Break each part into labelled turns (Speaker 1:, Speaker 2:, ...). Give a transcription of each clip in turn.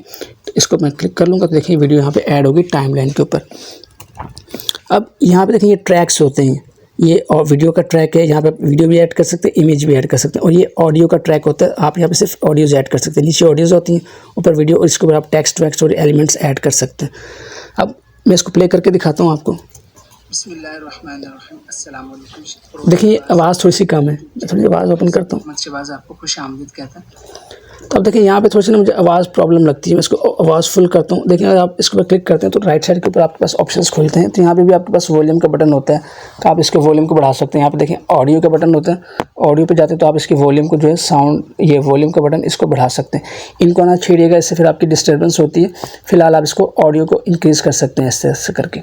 Speaker 1: तो इसको मैं क्लिक कर लूँगा तो देखिए वीडियो यहाँ पे ऐड होगी टाइमलाइन के ऊपर। अब यहाँ पे देखिए ये ट्रैक्स होते हैं, ये और वीडियो का ट्रैक है, यहाँ पे वीडियो भी ऐड कर सकते हैं, इमेज भी ऐड कर सकते हैं, और ये ऑडियो का ट्रैक होता है, आप यहाँ पे सिर्फ ऑडियोज़ ऐड कर सकते हैं। नीचे ऑडियोज़ होती हैं, ऊपर वीडियो, और इसके ऊपर आप टेक्स्ट वैक्स्ट और एलिमेंट्स ऐड कर सकते हैं। अब मैं इसको प्ले करके दिखाता हूँ आपको। देखिए आवाज़ थोड़ी सी कम है, मैं थोड़ी आवाज़ ओपन करता हूँ।
Speaker 2: आपको खुश आमदीद कहता है।
Speaker 1: तो अब देखिए यहाँ पे थोड़ी सी ना मुझे आवाज़ प्रॉब्लम लगती है, मैं इसको आवाज़ फुल करता हूँ। देखिए अगर आप इसके ऊपर क्लिक करते हैं तो राइट साइड के ऊपर आपके पास ऑप्शंस खुलते हैं, तो यहाँ पे भी आपके पास वॉल्यूम का बटन होता है, तो आप इसके वॉल्यूम को बढ़ा सकते हैं। यहाँ पे देखिए ऑडियो का बटन होता है, ऑडियो पे जाते हैं तो आप इसकी वॉल्यूम को जो है साउंड, ये वॉल्यूम का बटन, इसको बढ़ा सकते हैं। इनको ना छेड़िएगा, इससे फिर आपकी डिस्टर्बेंस होती है। फिलहाल आप इसको ऑडियो को इंक्रीज़ कर सकते हैं ऐसे करके,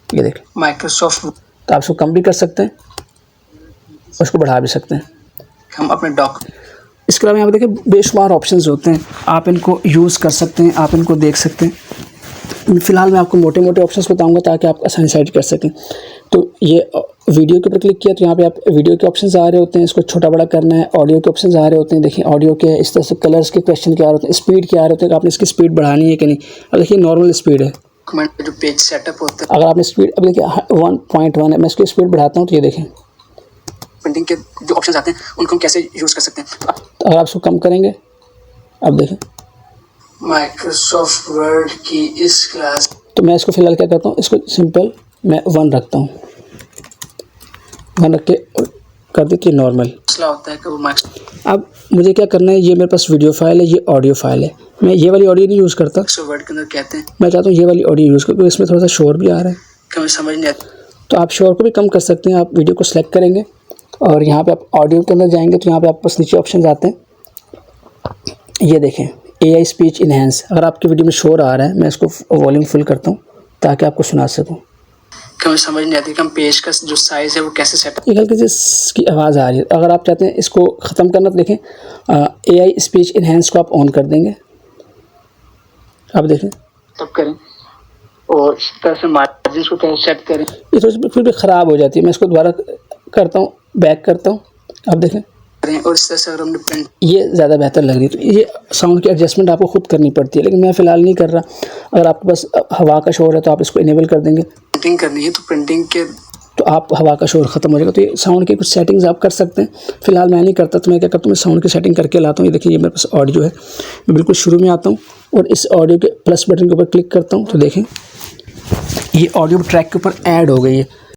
Speaker 1: ये देखिए
Speaker 2: माइक्रोसॉफ्ट,
Speaker 1: तो आप इसको कम भी कर सकते हैं, उसको बढ़ा भी सकते हैं।
Speaker 2: हम अपने
Speaker 1: इसके अलावा यहाँ पे देखिए बेशुमार ऑप्शंस होते हैं, आप इनको यूज़ कर सकते हैं, आप इनको देख सकते हैं। फ़िलहाल मैं आपको मोटे मोटे ऑप्शंस बताऊंगा ताकि आप आसानी से कर सकें। तो ये वीडियो के ऊपर क्लिक किया तो यहाँ पे आप वीडियो के ऑप्शंस आ रहे होते हैं, इसको छोटा बड़ा करना है। ऑडियो के ऑप्शंस आ रहे होते हैं, देखिए ऑडियो के इस तरह से कलर्स के क्वेश्चन क्या आ रहे होते हैं, स्पीड क्या आ रहे होते हैं, आपने इसकी स्पीड बढ़ानी है कि नहीं। अब देखिए नॉर्मल स्पीड है,
Speaker 2: जो पेज सेटअप होता है,
Speaker 1: अगर आपने स्पीड, अब देखिए 1.1 है, मैं इसकी स्पीड बढ़ाता हूँ तो ये देखें
Speaker 2: प्रिंटिंग के जो ऑप्शंस आते हैं उनको हम कैसे यूज़ कर सकते हैं।
Speaker 1: तो अगर आप इसको कम करेंगे, अब देखें
Speaker 2: माइक्रोसॉफ्ट वर्ड की इस क्लास,
Speaker 1: तो मैं इसको फ़िलहाल क्या करता हूँ, इसको सिंपल मैं 1 रखता हूँ, 1 रख के कर देती है नॉर्मल।
Speaker 2: मसला होता है कि वो
Speaker 1: अब मुझे क्या करना है, ये मेरे पास वीडियो फाइल है, ये ऑडियो फाइल है, मैं ये वाली ऑडियो नहीं यूज़ करता,
Speaker 2: वर्ड के अंदर कहते हैं,
Speaker 1: मैं चाहता हूँ ये वाली ऑडियो यूज़ करूँ, इसमें थोड़ा सा शोर भी आ रहा है,
Speaker 2: हमें समझ नहीं आता।
Speaker 1: तो आप शोर को भी कम कर सकते हैं। आप वीडियो को सिलेक्ट करेंगे और यहाँ पे आप ऑडियो के अंदर जाएंगे तो यहाँ पे आपके पास नीचे ऑप्शन आते हैं, ये देखें AI स्पीच इनहेंस। अगर आपकी वीडियो में शोर आ रहा है, मैं इसको वॉल्यूम फुल करता हूँ ताकि आपको सुना सकूँ।
Speaker 2: हमें समझ नहीं आती कि हम पेज का जो साइज़ है वो कैसे सेट।
Speaker 1: एक हल्की सी इसकी आवाज़ आ रही है, अगर आप चाहते हैं इसको ख़त्म करना तो देखें AI स्पीच इनहेंस को आप ऑन कर देंगे, अब देखें
Speaker 2: तब करें, और इस तरह से मार्जिन को कैसे सेट करें।
Speaker 1: ये थोड़ी सी फिर भी ख़राब हो जाती है, मैं इसको दोबारा करता हूँ, बैक करता हूँ, अब देखें,
Speaker 2: और इस तरह से अगर हमने प्रिंट,
Speaker 1: ये ज़्यादा बेहतर लग रही है। तो ये साउंड की एडजस्टमेंट आपको खुद करनी पड़ती है, लेकिन मैं फ़िलहाल नहीं कर रहा। अगर आपके पास हवा का शोर है तो आप इसको इनेबल कर देंगे,
Speaker 2: प्रिंटिंग करनी है तो प्रिंटिंग के,
Speaker 1: तो आप हवा का शोर ख़त्म हो जाएगा। तो ये साउंड की कुछ सेटिंग्स आप कर सकते हैं। फ़िलहाल मैं नहीं करता, तो मैं क्या करता हूँ, मैं साउंड की सेटिंग करके लाता हूँ। ये देखिए ये मेरे पास ऑडियो है, मैं बिल्कुल शुरू में आता हूँ और इस ऑडियो के प्लस बटन के ऊपर क्लिक करता हूँ, तो देखें ये ऑडियो ट्रैक के ऊपर ऐड हो गई है।